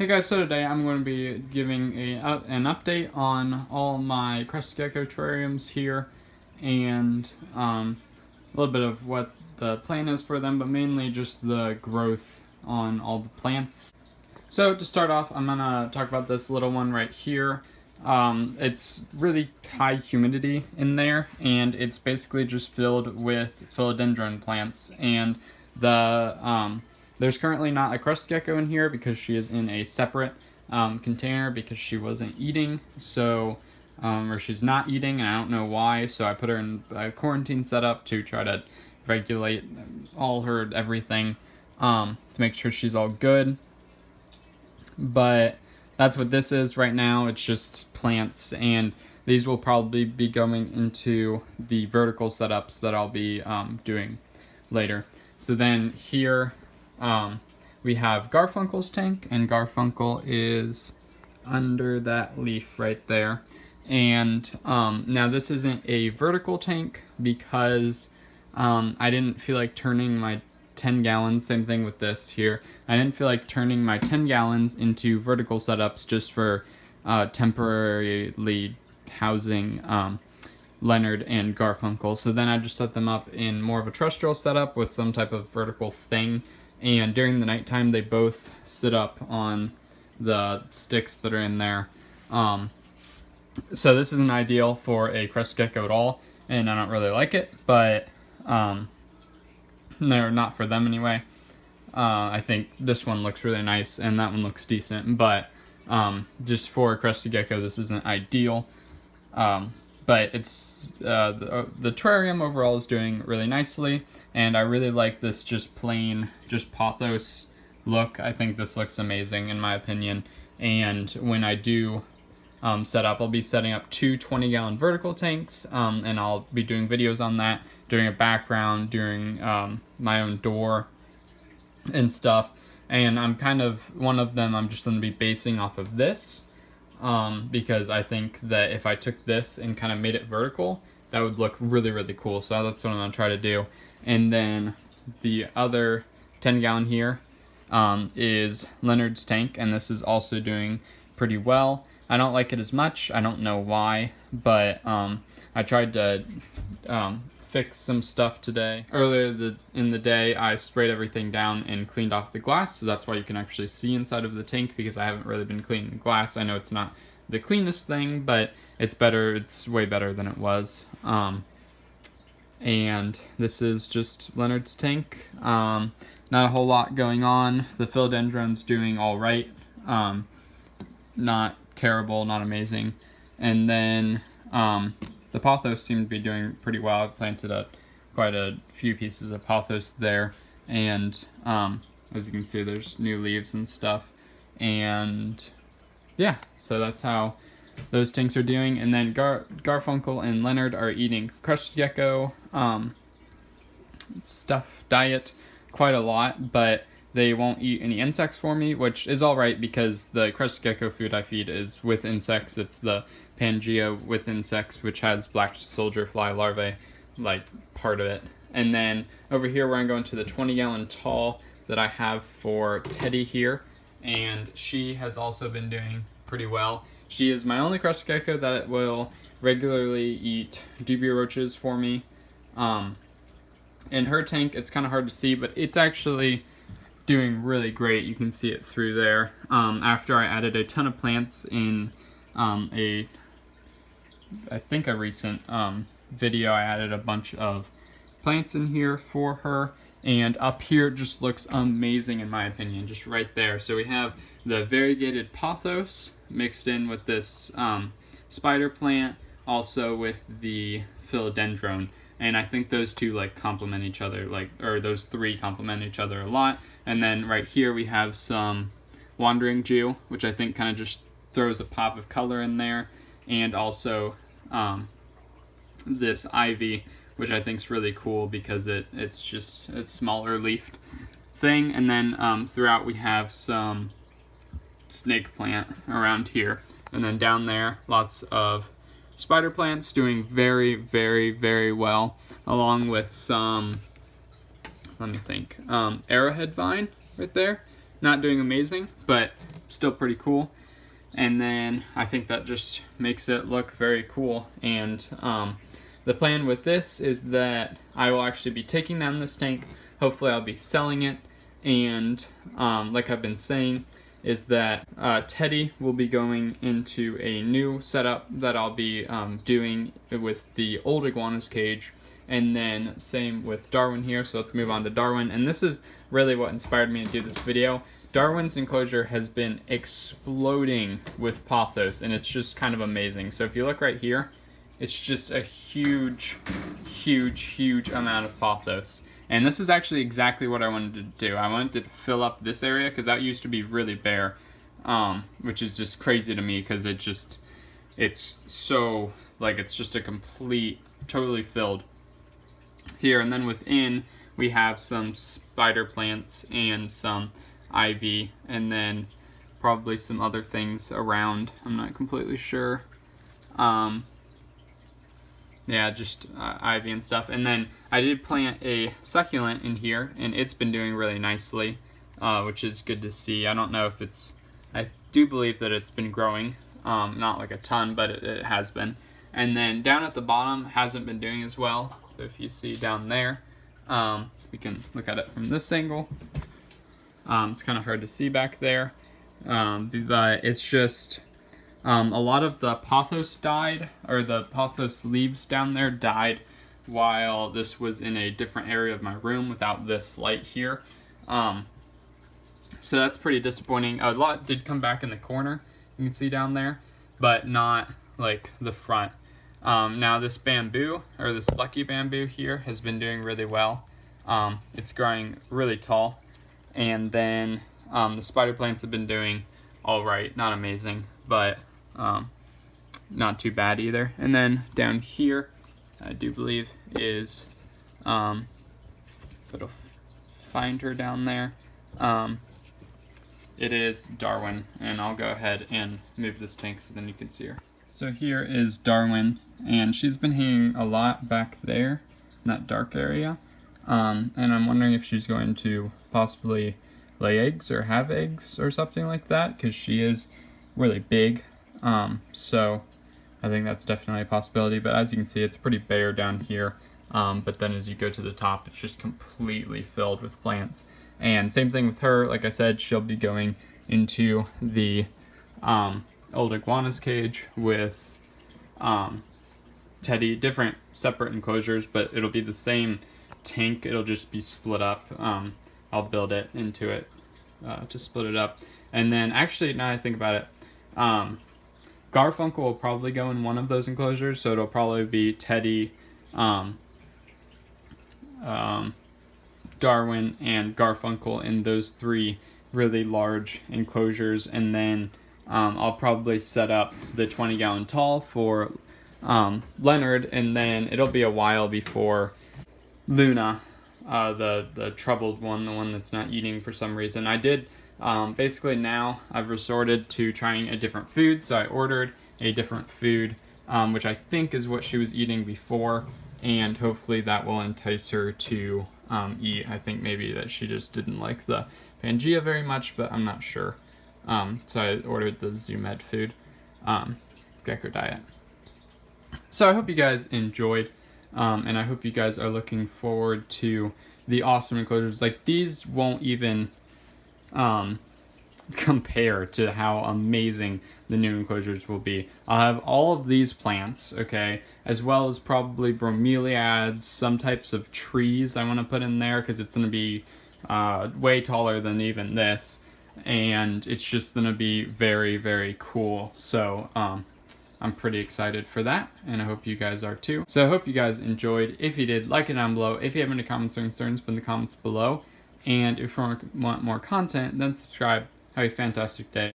Hey guys, so today I'm going to be giving an update on all my Crested Gecko terrariums here and a little bit of what the plan is for them, but mainly just the growth on all the plants. So to start off, I'm going to talk about this little one right here. It's really high humidity in there, and it's basically just filled with philodendron plants, and there's currently not a Crested Gecko in here because she is in a separate container because she wasn't eating, so or she's not eating, and I don't know why, so I put her in a quarantine setup to try to regulate all her everything to make sure she's all good. But that's what this is right now. It's just plants, and these will probably be going into the vertical setups that I'll be doing later. So then here we have Garfunkel's tank, and Garfunkel is under that leaf right there. And now this isn't a vertical tank because I didn't feel like turning my 10 gallons, same thing with this here, I didn't feel like turning my 10 gallons into vertical setups just for temporarily housing Leonard and Garfunkel. So then I just set them up in more of a terrestrial setup with some type of vertical thing, and during the nighttime they both sit up on the sticks that are in there. So this isn't ideal for a Crested Gecko at all, and I don't really like it, but they're not for them anyway. I think this one looks really nice and that one looks decent, but just for a Crested Gecko this isn't ideal. But it's the terrarium overall is doing really nicely, and I really like this just plain, just pothos look. I think this looks amazing in my opinion, and when I do set up, I'll be setting up two 20-gallon vertical tanks, and I'll be doing videos on that, doing a background, doing my own door and stuff. And I'm kind of, one of them I'm just going to be basing off of this, because I think that if I took this and kind of made it vertical, that would look really, really cool. So that's what I'm going to try to do. And then the other 10-gallon here is Leonard's tank, and this is also doing pretty well. I don't like it as much. I don't know why, but I tried to fix some stuff today. Earlier in the day, I sprayed everything down and cleaned off the glass, so that's why you can actually see inside of the tank, because I haven't really been cleaning the glass. I know it's not the cleanest thing, but it's better. It's way better than it was. And this is just Leonard's tank. Not a whole lot going on. The philodendron's doing all right. Not terrible, not amazing. And then the pothos seemed to be doing pretty well. I've planted quite a few pieces of pothos there, and as you can see, there's new leaves and stuff. And yeah, so that's how those tanks are doing. And then Garfunkel and Leonard are eating Crested Gecko stuff diet quite a lot, but they won't eat any insects for me, which is alright because the Crested Gecko food I feed is with insects. It's the Pangea with insects, which has black soldier fly larvae, like part of it. And then over here we're going to go into the 20-gallon tall that I have for Teddy here, and she has also been doing pretty well. She is my only Crested Gecko that will regularly eat dubia roaches for me. In her tank, it's kind of hard to see, but it's actually doing really great. You can see it through there. After I added a ton of plants in I think a recent video, I added a bunch of plants in here for her, and up here it just looks amazing in my opinion, just right there. So we have the variegated pothos mixed in with this spider plant, also with the philodendron, and I think those two like complement each other, or those three complement each other a lot. And then right here we have some wandering Jew, which I think kind of just throws a pop of color in there, and also this ivy, which I think is really cool because it's smaller leafed thing. And then throughout we have some snake plant around here, and then down there lots of spider plants doing very, very, very well, along with some, let me think, arrowhead vine right there, not doing amazing, but still pretty cool. And then I think that just makes it look very cool. And the plan with this is that I will actually be taking down this tank. Hopefully I'll be selling it. And like I've been saying, is that Teddy will be going into a new setup that I'll be doing with the old iguana's cage. And then same with Darwin here, so let's move on to Darwin. And this is really what inspired me to do this video. Darwin's enclosure has been exploding with pothos, and it's just kind of amazing. So if you look right here, it's just a huge, huge, huge amount of pothos. And this is actually exactly what I wanted to do. I wanted to fill up this area because that used to be really bare, which is just crazy to me because it's so, like, it's just a complete, totally filled here. And then within, we have some spider plants and some ivy, and then probably some other things around. I'm not completely sure. Yeah, just ivy and stuff. And then I did plant a succulent in here, and it's been doing really nicely, which is good to see. I don't know if it's, I do believe that it's been growing, not like a ton, but it has been. And then down at the bottom, hasn't been doing as well. So if you see down there, we can look at it from this angle. It's kind of hard to see back there, but it's just a lot of the pothos died, or the pothos leaves down there died while this was in a different area of my room without this light here. So that's pretty disappointing. A lot did come back in the corner, you can see down there, but not like the front. Now this bamboo, or this lucky bamboo here, has been doing really well. It's growing really tall. And then the spider plants have been doing all right, not amazing, but not too bad either. And then down here, I do believe is, but I'll find her down there. It is Darwin, and I'll go ahead and move this tank so then you can see her. So here is Darwin, and she's been hanging a lot back there in that dark area. And I'm wondering if she's going to possibly lay eggs or have eggs or something like that, because she is really big. So I think that's definitely a possibility, but as you can see, it's pretty bare down here. But then as you go to the top, it's just completely filled with plants. And same thing with her, like I said, she'll be going into the old iguana's cage with Teddy, different separate enclosures, but it'll be the same tank, it'll just be split up. I'll build it into it to split it up. And then actually, now I think about it, Garfunkel will probably go in one of those enclosures, so it'll probably be Teddy, Darwin, and Garfunkel in those three really large enclosures. And then I'll probably set up the 20-gallon tall for Leonard, and then it'll be a while before Luna, the troubled one, the one that's not eating for some reason. I did, basically now I've resorted to trying a different food, so I ordered a different food, which I think is what she was eating before, and hopefully that will entice her to eat. I think maybe that she just didn't like the Pangea very much, but I'm not sure. So I ordered the Zoo-Med food, gecko diet. So I hope you guys enjoyed. And I hope you guys are looking forward to the awesome enclosures. Like, these won't even compare to how amazing the new enclosures will be. I'll have all of these plants, okay, as well as probably bromeliads, some types of trees I want to put in there because it's going to be way taller than even this. And it's just going to be very, very cool. So, I'm pretty excited for that, and I hope you guys are too. So I hope you guys enjoyed. If you did, like it down below. If you have any comments or concerns, put in the comments below. And if you want more content, then subscribe. Have a fantastic day.